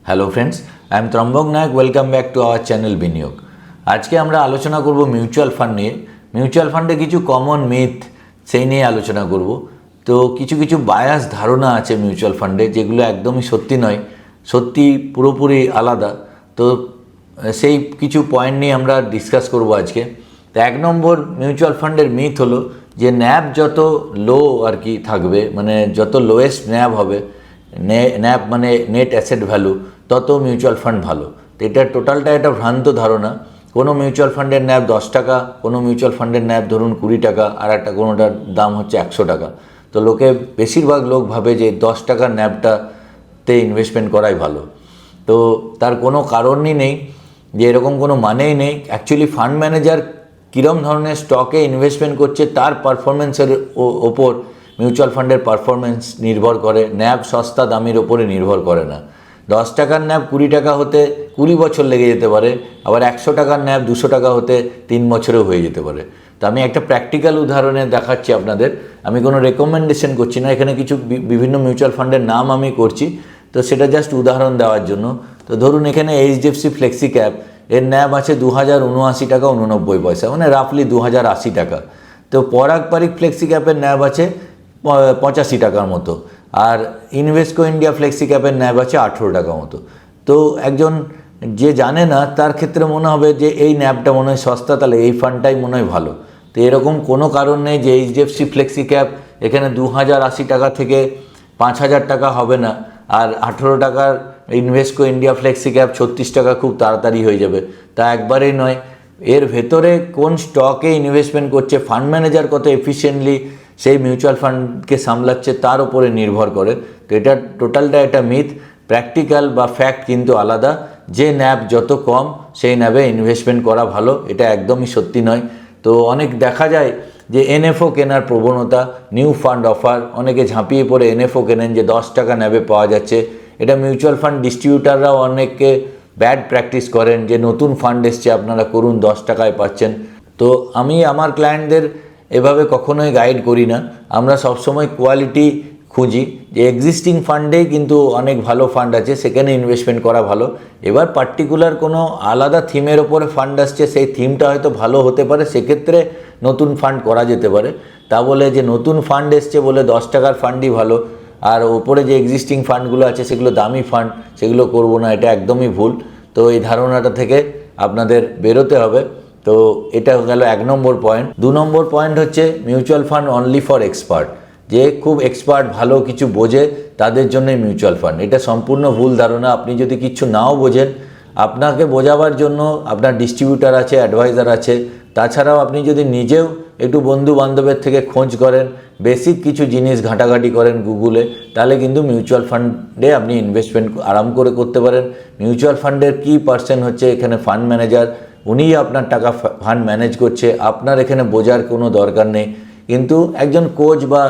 Hello friends, I am Trambak Nayak. Welcome back to our channel Biniyog. আজকে আমরা আলোচনা করব মিউচুয়াল ফান্ড নিয়ে। মিউচুয়াল ফান্ডে কিছু কমন মিথ সেই নিয়ে আলোচনা করব। তো কিছু বায়াস ধারণা আছে মিউচুয়াল ফান্ডে, যেগুলো একদমই সত্যি নয়, সত্যি পুরোপুরি আলাদা। তো সেই কিছু পয়েন্ট নিয়ে আমরা ডিসকাস করব আজকে। তো 1 নম্বর মিউচুয়াল ফান্ডের মিথ হলো যে ন্যাব যত লো আর কি থাকবে, মানে যত লোয়েস্ট ন্যাব হবে, ন্যাব মানে নেট অ্যাসেট ভ্যালু, তত মিউচুয়াল ফান্ড ভালো। তো এটা টোটালটা একটা ভ্রান্ত ধারণা। কোনো মিউচুয়াল ফান্ডের ন্যাব 10 টাকা, কোনো মিউচুয়াল ফান্ডের ন্যাব ধরুন 20 টাকা, আর একটা কোনোটার দাম হচ্ছে 100 টাকা। তো বেশিরভাগ লোক ভাবে যে 10 টাকার ন্যাবটাতে ইনভেস্টমেন্ট করাই ভালো। তো তার কোনো কারণই নেই, যে এরকম কোনো মানেই নেই। অ্যাকচুয়ালি ফান্ড ম্যানেজার কীরকম ধরনের স্টকে ইনভেস্টমেন্ট করছে তার পারফরমেন্সের ওপর মিউচুয়াল ফান্ডের পারফরমেন্স নির্ভর করে, ন্যাব সস্তা দামির ওপরে নির্ভর করে না। 10 টাকার ন্যাব 20 টাকা হতে 20 বছর লেগে যেতে পারে, আবার 100 টাকার ন্যাব 200 টাকা হতে 3 বছরেও হয়ে যেতে পারে। তো আমি একটা প্র্যাকটিক্যাল উদাহরণে দেখাচ্ছি আপনাদের। আমি কোনো রেকমেন্ডেশন করছি না, এখানে কিছু বিভিন্ন মিউচুয়াল ফান্ডের নাম আমি করছি, তো সেটা জাস্ট উদাহরণ দেওয়ার জন্য। তো ধরুন এখানে এইচডিএফসি ফ্লেক্সি ক্যাপ, এর ন্যাব আছে 2079 টাকা 89 পয়সা, মানে রাফলি 2080 টাকা। তো পরাগ পারিক ফ্লেক্সি ক্যাপের ন্যাব আছে 85 টাকার মতো, আর ইনভেস্টকো ইন্ডিয়া ফ্লেক্সি ক্যাপের ন্যাব আছে 18 টাকা মতো। তো একজন যে জানে না তার ক্ষেত্রে মনে হবে যে এই ন্যাবটা মনে হয় সস্তা, তাহলে এই ফান্ডটাই মনে হয় ভালো। তো এরকম কোনো কারণ নেই যে এইচডিএফসি ফ্লেক্সি ক্যাপ এখানে 2080 টাকা থেকে 5000 টাকা হবে না, আর 18 টাকার ইনভেস্টকো ইন্ডিয়া ফ্লেক্সি ক্যাপ 36 টাকা খুব তাড়াতাড়ি হয়ে যাবে। তা একবারেই নয়। এর ভেতরে কোন স্টকে ইনভেস্টমেন্ট করছে, ফান্ড ম্যানেজার কত এফিশিয়েন্টলি সেই মিউচুয়াল ফান্ডকে সামলাচ্ছে তার উপরে নির্ভর করে। তো এটা টোটালটা একটা মিথ। প্র্যাকটিক্যাল বা ফ্যাক্ট কিন্তু আলাদা। যে ন্যাব যত কম সেই ন্যাবে ইনভেস্টমেন্ট করা ভালো, এটা একদমই সত্যি নয়। তো অনেক দেখা যায় যে এনএফও কেনার প্রবণতা, নিউ ফান্ড অফার, অনেকে ঝাঁপিয়ে পড়ে এনএফও কেনেন যে 10 টাকা ন্যাবে পাওয়া যাচ্ছে। এটা মিউচুয়াল ফান্ড ডিস্ট্রিবিউটাররাও অনেককে ব্যাড প্র্যাকটিস করেন যে নতুন ফান্ড এসছে আপনারা করুন, 10 টাকায় পাচ্ছেন। তো আমি আমার ক্লায়েন্টদের এভাবে কখনোই গাইড করি না। আমরা সবসময় কোয়ালিটি খুঁজি, যে এক্সিস্টিং ফান্ডেই কিন্তু অনেক ভালো ফান্ড আছে, সেখানে ইনভেস্টমেন্ট করা ভালো। এবার পার্টিকুলার কোনো আলাদা থিমের ওপরে ফান্ড আসছে, সেই থিমটা হয়তো ভালো হতে পারে, সেক্ষেত্রে নতুন ফান্ড করা যেতে পারে। তা বলে যে নতুন ফান্ড এসছে বলে 10 টাকার ফান্ডই ভালো, আর ওপরে যে এক্সিস্টিং ফান্ডগুলো আছে সেগুলো দামি ফান্ড, সেগুলো করব না, এটা একদমই ভুল। তো এই ধারণাটা থেকে আপনাদের বেরোতে হবে। তো এটা গেল 1 নম্বর পয়েন্ট। 2 নম্বর পয়েন্ট হচ্ছে mutual fund only for expert, যে খুব এক্সপার্ট ভালো কিছু বোঝে তাদের জন্যই মিউচুয়াল ফান্ড। এটা সম্পূর্ণ ভুল ধারণা। আপনি যদি কিছু নাও বোঝেন, আপনাকে বোঝাবার জন্য আপনার ডিস্ট্রিবিউটার আছে, অ্যাডভাইজার আছে। তাছাড়াও আপনি যদি নিজেও একটু বন্ধু বান্ধবের থেকে খোঁজ করেন, বেসিক কিছু জিনিস ঘাটাঘাটি করেন গুগলে, তাহলে কিন্তু মিউচুয়াল ফান্ডে আপনি ইনভেস্টমেন্ট আরাম করে করতে পারেন। মিউচুয়াল ফান্ডের কি পার্সন হচ্ছে এখানে ফান্ড ম্যানেজার, উনিই আপনার টাকা ফান্ড ম্যানেজ করছে, আপনার এখানে বোঝার কোনো দরকার নেই। কিন্তু একজন কোচ বা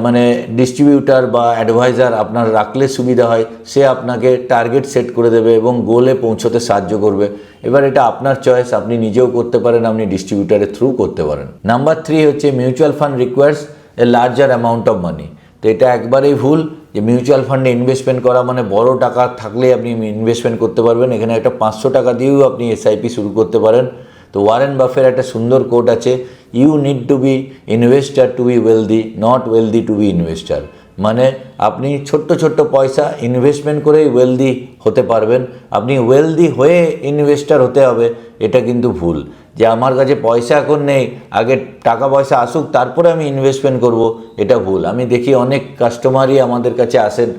মানে ডিস্ট্রিবিউটার বা অ্যাডভাইজার আপনার রাখলে সুবিধা হয়, সে আপনাকে টার্গেট সেট করে দেবে এবং গোলে পৌঁছতে সাহায্য করবে। এবার এটা আপনার চয়েস, আপনি নিজেও করতে পারেন, আপনি ডিস্ট্রিবিউটারের থ্রু করতে পারেন। নাম্বার 3 হচ্ছে mutual fund requires A larger amount of money. তো এটা একবারেই ভুল যে মিউচুয়াল ফান্ডে ইনভেস্টমেন্ট করা মানে বড় টাকা থাকলেই আপনি ইনভেস্টমেন্ট করতে পারবেন। এখানে একটা 500 টাকা দিয়েও আপনি এসআইপি শুরু করতে পারেন। তো ওয়ারেন বাফের একটা সুন্দর কোট আছে, you need to be investor to be wealthy, not wealthy to be investor. মানে আপনি ছোট্ট পয়সা ইনভেস্টমেন্ট করেই ওয়েলদি হতে পারবেন। আপনি ওয়েলদি হয়ে ইনভেস্টার হতে হবে, এটা কিন্তু ভুল। যে আমার কাছে পয়সা এখন নেই, আগে টাকা পয়সা আসুক তারপরে আমি ইনভেস্টমেন্ট করব, এটা ভুল। আমি দেখি অনেক কাস্টমারই আমাদের কাছে আসেন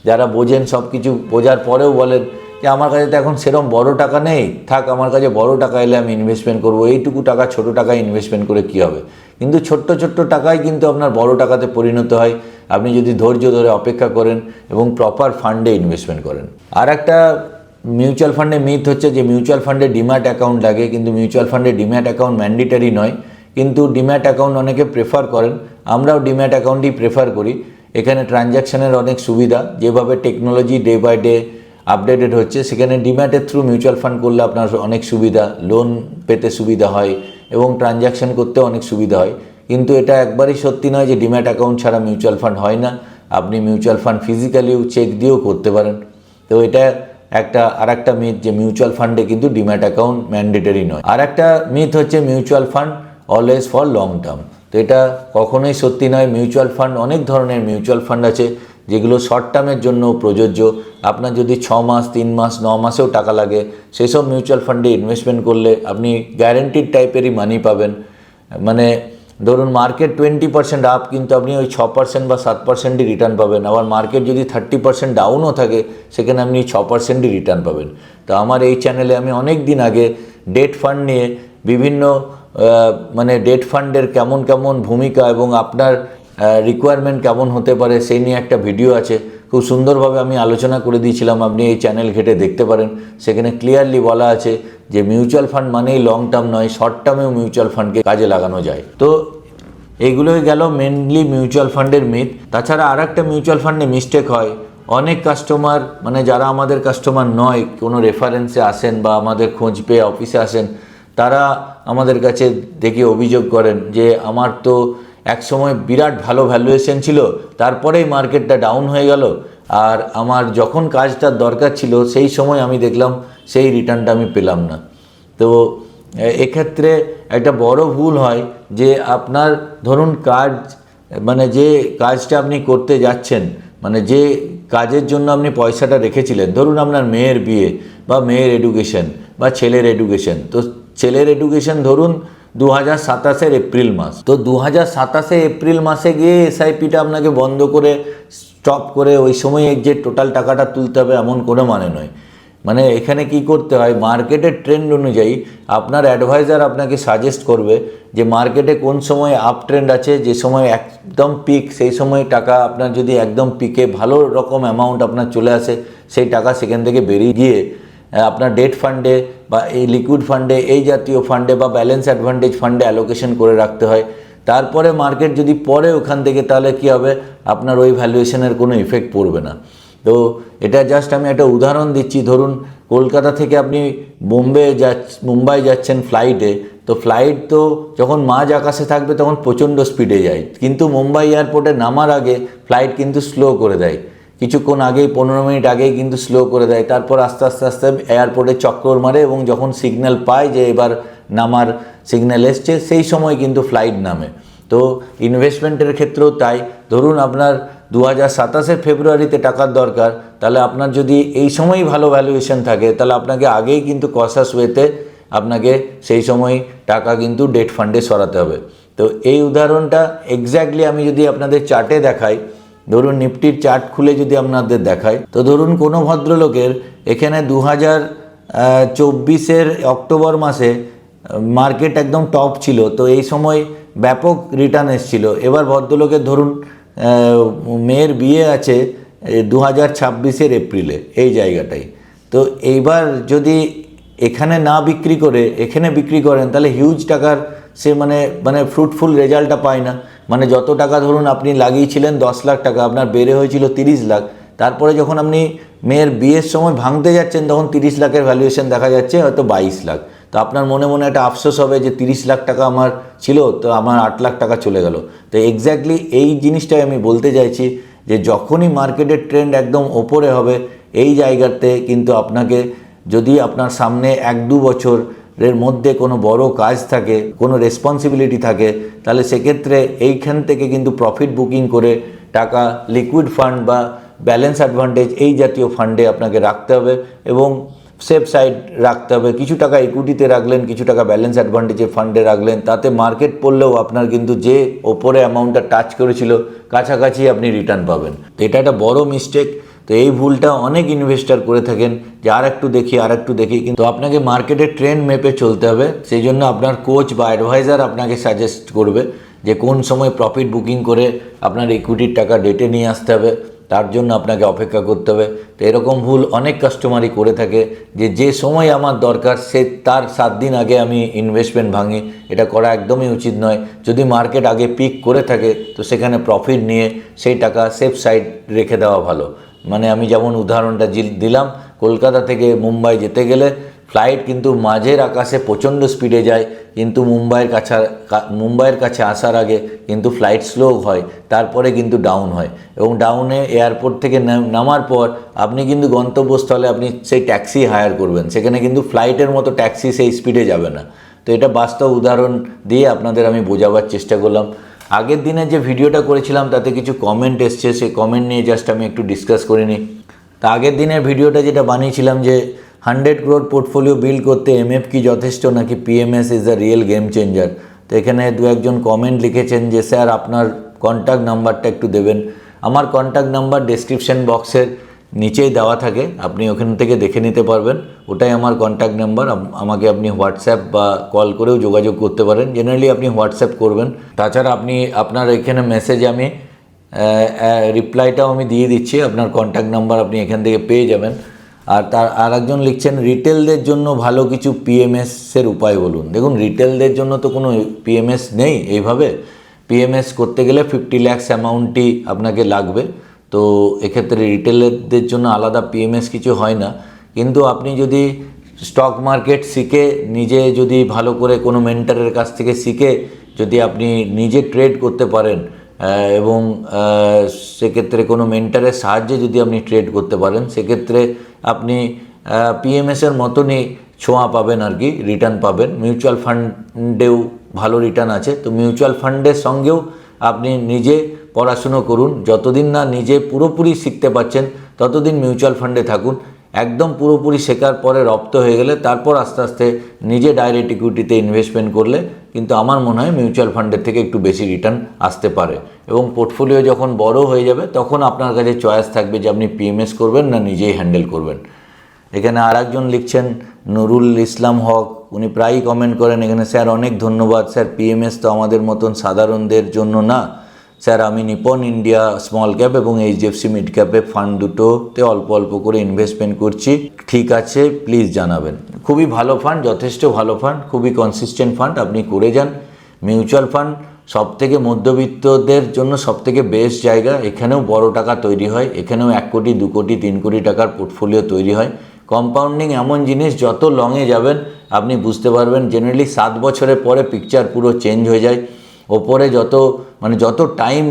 যারা বোঝেন, সব কিছু বোঝার পরেও বলেন যে আমার কাছে তো এখন সেরকম বড় টাকা নেই, থাক আমার কাছে বড় টাকা এলে আমি ইনভেস্টমেন্ট করব, এইটুকু টাকা ছোট টাকায় ইনভেস্টমেন্ট করে কী হবে। কিন্তু ছোট্ট টাকাই কিন্তু আপনার বড় টাকাতে পরিণত হয়, আপনি যদি ধৈর্য ধরে অপেক্ষা করেন এবং প্রপার ফান্ডে ইনভেস্টমেন্ট করেন। আর একটা মিউচুয়াল ফান্ডে মিথ হচ্ছে যে মিউচুয়াল ফান্ডে ডিম্যাট অ্যাকাউন্ট লাগে, কিন্তু মিউচুয়াল ফান্ডে ডিম্যাট অ্যাকাউন্ট ম্যান্ডেটারি নয়, কিন্তু ডিম্যাট অ্যাকাউন্ট অনেকে প্রেফার করেন। আমরাও ডিম্যাট অ্যাকাউন্টই প্রেফার করি। এখানে ট্রানজ্যাকশানের অনেক সুবিধা, যেভাবে technology day by day updated হচ্ছে, সেখানে ডিম্যাটের থ্রু মিউচুয়াল ফান্ড করলে আপনার অনেক সুবিধা, লোন পেতে সুবিধা হয় এবং ট্রানজ্যাকশান করতেও অনেক সুবিধা হয়। কিন্তু এটা একবারই সত্যি নয় যে ডিম্যাট অ্যাকাউন্ট ছাড়া মিউচুয়াল ফান্ড হয় না। আপনি মিউচুয়াল ফান্ড ফিজিক্যালিও চেক দিয়েও করতে পারেন। তো এটা আরেকটা মিথ যে মিউচুয়াল ফান্ডে কিন্তু ডিম্যাট অ্যাকাউন্ট ম্যান্ডেটরি নয়। আর একটা মিথ হচ্ছে mutual fund always for long term. তো এটা কখনোই সত্যি নয়। মিউচুয়াল ফান্ড, অনেক ধরনের মিউচুয়াল ফান্ড আছে যেগুলো শর্ট টার্মের জন্য প্রযোজ্য। আপনার যদি 6 মাস, 3 মাস, 9 মাসেও টাকা লাগে, সেই সব মিউচুয়াল ফান্ডে ইনভেস্টমেন্ট করলে আপনি গ্যারেন্টিড টাইপেরই মানি পাবেন। মানে ধরুন মার্কেট 20% আপ, কিন্তু আপনি ওই 6% বা 7%ই রিটার্ন পাবেন। আবার মার্কেট যদি 30% ডাউনও থাকে, সেখানে আপনি 6%ই রিটার্ন পাবেন। তো আমার এই চ্যানেলে আমি অনেক দিন আগে ডেট ফান্ড নিয়ে বিভিন্ন মানে ডেট ফান্ডের কেমন কেমন ভূমিকা এবং আপনার রিকোয়ারমেন্ট কেমন হতে পারে সেই নিয়ে একটা ভিডিও আছে, খুব সুন্দরভাবে আমি আলোচনা করে দিয়েছিলাম। আপনি এই চ্যানেল ঘেটে দেখতে পারেন। সেখানে ক্লিয়ারলি বলা আছে যে মিউচুয়াল ফান্ড মানেই লং টার্ম নয়, শর্ট টার্মেও মিউচুয়াল ফান্ডকে কাজে লাগানো যায়। তো এইগুলোই গেল মেনলি মিউচুয়াল ফান্ডের মিথ। তাছাড়া আর একটা মিউচুয়াল ফান্ডে মিস্টেক হয়, অনেক কাস্টমার মানে যারা আমাদের কাস্টমার নয়, কোনো রেফারেন্সে আসেন বা আমাদের খোঁজ পেয়ে অফিসে আসেন, তারা আমাদের কাছে দেখে অভিযোগ করেন যে আমার তো এক সময় বিরাট ভালো ভ্যালুয়েশন ছিল, তারপরেই মার্কেটটা ডাউন হয়ে গেল, আর আমার যখন কাজটার দরকার ছিল সেই সময় আমি দেখলাম সেই রিটার্নটা আমি পেলাম না। তো এক্ষেত্রে একটা বড় ভুল হয় যে আপনার ধরুন কাজ, মানে যে কাজটা আপনি করতে যাচ্ছেন, মানে যে কাজের জন্য আপনি পয়সাটা রেখেছিলেন, ধরুন আপনার মেয়ের বিয়ে বা মেয়ের এডুকেশন বা ছেলের এডুকেশন। তো ছেলের এডুকেশন ধরুন 2027 এপ্রিল মাস। তো 2027 এপ্রিল মাসে গিয়ে এসআইপিটা আপনাকে বন্ধ করে স্টপ করে ওই সময় যে টোটাল টাকাটা তুলতে হবে এমন কোনো মানে নয়। মানে এখানে কি করতে হয়, মার্কেটের ট্রেন্ড অনুযায়ী আপনার অ্যাডভাইজার আপনাকে সাজেস্ট করবে যে মার্কেটে কোন সময় আপ ট্রেন্ড আছে, যে সময় একদম পিক, সেই সময় টাকা আপনার যদি একদম পিকে ভালো রকম অ্যামাউন্ট আপনার চলে আসে, সেই টাকা সেখান থেকে বেরিয়ে গিয়ে আপনার ডেট ফান্ডে বা এই লিকুইড ফান্ডে, এই জাতীয় ফান্ডে বা ব্যালেন্স অ্যাডভান্টেজ ফান্ডে অ্যালোকেশন করে রাখতে হয়। তারপরে মার্কেট যদি পড়ে ওখান থেকে, তাহলে কি হবে, আপনার ওই ভ্যালুয়েশনের কোনো ইফেক্ট পড়বে না। তো এটা জাস্ট আমি একটা উদাহরণ দিচ্ছি। ধরুন কলকাতা থেকে আপনি মুম্বাই যাচ্ছেন ফ্লাইটে, তো ফ্লাইট তো যখন মাঝ আকাশে থাকবে তখন প্রচণ্ড স্পিডে যায়, কিন্তু মুম্বাই এয়ারপোর্টে নামার আগে ফ্লাইট কিন্তু স্লো করে দেয়, কিছুক্ষণ আগেই 15 মিনিট আগেই কিন্তু স্লো করে দেয়। তারপর আস্তে আস্তে আস্তে এয়ারপোর্টে চক্কর মারে এবং যখন সিগন্যাল পায় যে এবার নামার সিগন্যাল এসছে, সেই সময় কিন্তু ফ্লাইট নামে। তো ইনভেস্টমেন্টের ক্ষেত্রেও তাই। ধরুন আপনার 2027 ফেব্রুয়ারিতে টাকার দরকার, তাহলে আপনার যদি এই সময়ই ভালো ভ্যালুয়েশন থাকে, তাহলে আপনাকে আগেই কিন্তু কসাস ওয়েতে আপনাকে সেই সময় টাকা কিন্তু ডেট ফান্ডে সরাতে হবে। তো এই উদাহরণটা এক্স্যাক্টলি আমি যদি আপনাদের চার্টে দেখাই, ধরুন নিফটির চার্ট খুলে যদি আপনাদের দেখাই, তো ধরুন কোনো ভদ্রলোকের এখানে 2024 অক্টোবর মাসে মার্কেট একদম টপ ছিল, তো এই সময় ব্যাপক রিটার্ন এসেছিল। এবার ভদ্রলোকের ধরুন মেয়ের বিয়ে আছে 2026 এপ্রিলে, এই জায়গাটাই। তো এইবার যদি এখানে না বিক্রি করে এখানে বিক্রি করেন, তাহলে হিউজ টাকার সে মানে ফ্রুটফুল রেজাল্টটা পায় না। মানে যত টাকা ধরুন আপনি লাগিয়েছিলেন 10 লাখ টাকা, আপনার বেড়ে হয়েছিল 30 লাখ। তারপরে যখন আপনি মেয়ের বিয়ের সময় ভাঙতে যাচ্ছেন, তখন 30 লাখের ভ্যালুয়েশন দেখা যাচ্ছে হয়তো 22 লাখ। তো আপনার মনে মনে একটা আফসোস হবে যে 30 লাখ টাকা আমার ছিল, তো আমার 8 লাখ টাকা চলে গেল। তো এক্স্যাক্টলি এই জিনিসটাই আমি বলতে চাইছি যে যখনই মার্কেটের ট্রেন্ড একদম ওপরে হবে, এই জায়গাতে কিন্তু আপনাকে, যদি আপনার সামনে 1-2 বছরের মধ্যে কোনো বড় কাজ থাকে, কোনো রেসপন্সিবিলিটি থাকে, তাহলে সেক্ষেত্রে এইখান থেকে কিন্তু প্রফিট বুকিং করে টাকা লিকুইড ফান্ড বা ব্যালেন্স অ্যাডভান্টেজ এই জাতীয় ফান্ডে আপনাকে রাখতে হবে এবং সেফ সাইড রাখতে হবে। কিছু টাকা ইকুইটিতে রাখলেন, কিছু টাকা ব্যালেন্স অ্যাডভান্টেজের ফান্ডে রাখলেন, তাতে মার্কেট পড়লেও আপনার কিন্তু যে ওপরে অ্যামাউন্টটা টাচ করেছিল কাছাকাছি আপনি রিটার্ন পাবেন। তো এটা একটা বড় মিস্টেক। তো এই ভুলটা অনেক ইনভেস্টার করে থাকেন যে আর একটু দেখি, কিন্তু আপনাকে মার্কেটের ট্রেন্ড মেপে চলতে হবে। সেই জন্য আপনার কোচ বা অ্যাডভাইজার আপনাকে সাজেস্ট করবে যে কোন সময় প্রফিট বুকিং করে আপনার ইকুইটির টাকা ডেটে নিয়ে আসতে হবে, তার জন্য আপনাকে অপেক্ষা করতে হবে। তো এরকম ভুল অনেক কাস্টমারই করে থাকে যে সময় আমার দরকার সে তার 7 দিন আগে আমি ইনভেস্টমেন্ট ভাঙি। এটা করা একদমই উচিত নয়। যদি মার্কেট আগে পিক করে থাকে, তো সেখানে প্রফিট নিয়ে সেই টাকা সেফ সাইড রেখে দেওয়া ভালো। মানে আমি যেমন উদাহরণটা দিলাম, কলকাতা থেকে মুম্বাই যেতে গেলে ফ্লাইট কিন্তু মাঝের আকাশে প্রচণ্ড স্পিডে যায়, কিন্তু মুম্বাইয়ের কাছে আসার আগে কিন্তু ফ্লাইট স্লো হয়, তারপরে কিন্তু ডাউন হয়, এবং ডাউনে এয়ারপোর্ট থেকে নামার পর আপনি কিন্তু গন্তব্যস্থলে আপনি সেই ট্যাক্সি হায়ার করবেন, সেখানে কিন্তু ফ্লাইটের মতো ট্যাক্সি সেই স্পিডে যাবে না। তো এটা বাস্তব উদাহরণ দিয়ে আপনাদের আমি বোঝাবার চেষ্টা করলাম। আগের দিনে যে ভিডিওটা করেছিলাম তাতে কিছু কমেন্ট এসছে, সেই কমেন্ট নিয়ে জাস্ট আমি একটু ডিসকাস করে নিই। তা আগের দিনের ভিডিওটা যেটা বানিয়েছিলাম যে 100 crore পোর্টফোলিও বিল্ড করতে এমএফ কি যথেষ্ট নাকি PMS is the real game changer. তো এখানে দু একজন কমেন্ট লিখেছেন যে স্যার আপনার কন্ট্যাক্ট নাম্বারটা একটু দেবেন। আমার কন্ট্যাক্ট নাম্বার ডেসক্রিপশন বক্সের নিচেই দেওয়া থাকে, আপনি ওখান থেকে দেখে নিতে পারবেন, ওটাই আমার কন্ট্যাক্ট নাম্বার। আমাকে আপনি হোয়াটসঅ্যাপ বা কল করেও যোগাযোগ করতে পারেন, জেনারেলি আপনি হোয়াটসঅ্যাপ করবেন। তাছাড়া আপনি আপনার এখানে মেসেজে আমি রিপ্লাইটাও আমি দিয়ে দিচ্ছি, আপনার কন্ট্যাক্ট নাম্বার আপনি এখান থেকে পেয়ে যাবেন। আর একজন লিখছেন রিটেলদের জন্য ভালো কিছু পিএমএসের উপায় বলুন। দেখুন, রিটেলদের জন্য তো কোনো পিএমএস নেই এইভাবে। পিএমএস করতে গেলে 50 lakhs অ্যামাউন্টই আপনাকে লাগবে। তো এক্ষেত্রে রিটেলরদের জন্য আলাদা পিএমএস কিছু হয় না। কিন্তু আপনি যদি স্টক মার্কেট শিখে নিজে যদি ভালো করে কোনো মেন্টরের কাছ থেকে শিখে যদি আপনি নিজে ট্রেড করতে পারেন, এবং সেক্ষেত্রে কোনো মেন্টরের সাহায্যে যদি আপনি ট্রেড করতে পারেন, সেক্ষেত্রে আপনি পিএমএসের মতনই ছোঁয়া পাবেন আর কি, রিটার্ন পাবেন। মিউচুয়াল ফান্ডেও ভালো রিটার্ন আছে। তো মিউচুয়াল ফান্ডের সঙ্গেও আপনি নিজে পড়াশুনো করুন, যতদিন না নিজে পুরোপুরি শিখতে পারছেন ততদিন মিউচুয়াল ফান্ডে থাকুন। একদম পুরোপুরি শেখার পরে রপ্ত হয়ে গেলে তারপর আস্তে আস্তে নিজে ডাইরেক্ট ইকুইটিতে ইনভেস্টমেন্ট করলে কিন্তু আমার মনে হয় মিউচুয়াল ফান্ডের থেকে একটু বেশি রিটার্ন আসতে পারে। এবং পোর্টফোলিও যখন বড় হয়ে যাবে তখন আপনার কাছে চয়েস থাকবে যে আপনি পিএমএস করবেন না নিজেই হ্যান্ডেল করবেন। এখানে আর একজন লিখছেন নুরুল ইসলাম হক, উনি প্রায়ই কমেন্ট করেন এখানে, স্যার অনেক ধন্যবাদ স্যার, পিএমএস তো আমাদের মতন সাধারণদের জন্য না স্যার। আমি নিপন ইন্ডিয়া স্মল ক্যাপ এবং এইচডিএফসি মিড ক্যাপে ফান্ড দুটোতে অল্প অল্প করে ইনভেস্টমেন্ট করছি, ঠিক আছে প্লিজ জানাবেন। খুবই ভালো ফান্ড, যথেষ্ট ভালো ফান্ড, খুবই কনসিস্টেন্ট ফান্ড, আপনি করে যান। মিউচুয়াল ফান্ড সবথেকে মধ্যবিত্তদের জন্য সবথেকে বেস্ট জায়গা। এখানেও বড় টাকা তৈরি হয়, এখানেও 1 কোটি 2 কোটি 3 কোটি টাকার পোর্টফোলিও তৈরি হয়। কম্পাউন্ডিং এমন জিনিস, যত লংয়ে যাবেন আপনি বুঝতে পারবেন। জেনারেলি 7 বছরের পরে পিকচার পুরো চেঞ্জ হয়ে যায়। ওপরে যত টাইম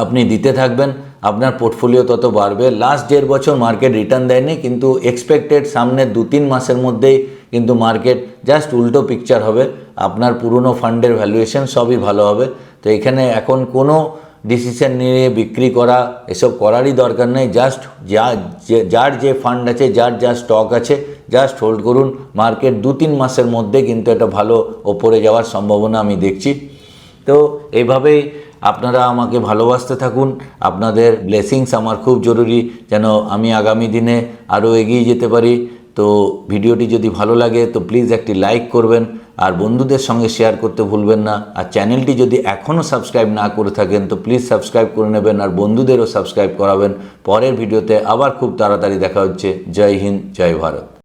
আপনি দিতে থাকবেন আপনার পোর্টফোলিও তত বাড়বে। লাস্ট 1.5 বছর মার্কেট রিটার্ন দেয়নি, কিন্তু এক্সপেক্টেড সামনের 2-3 মাসের মধ্যেই কিন্তু মার্কেট জাস্ট উল্টো পিকচার হবে। আপনার পুরনো ফান্ডের ভ্যালুয়েশন সবই ভালো হবে। তো এখানে এখন কোনো ডিসিশন নিয়ে বিক্রি করা এসব করারই দরকার নেই। জাস্ট যার যে ফান্ড আছে, যার যা স্টক আছে, জাস্ট হোল্ড করুন। মার্কেট 2-3 মাসের মধ্যে কিন্তু এটা ভালো ওপরে যাওয়ার সম্ভাবনা আমি দেখছি। তো এইভাবেই আপনারা আমাকে ভালোবাসতে থাকুন। আপনাদের ব্লেসিংস আমার খুব জরুরি, যেন আমি আগামী দিনে আরও এগিয়ে যেতে পারি। তো ভিডিওটি যদি ভালো লাগে তো প্লিজ একটি লাইক করবেন, আর বন্ধুদের সঙ্গে শেয়ার করতে ভুলবেন না। আর চ্যানেলটি যদি এখনও সাবস্ক্রাইব না করে থাকেন তো প্লিজ সাবস্ক্রাইব করে নেবেন, আর বন্ধুদেরও সাবস্ক্রাইব করাবেন। পরের ভিডিওতে আবার খুব তাড়াতাড়ি দেখা হচ্ছে। জয় হিন্দ, জয় ভারত।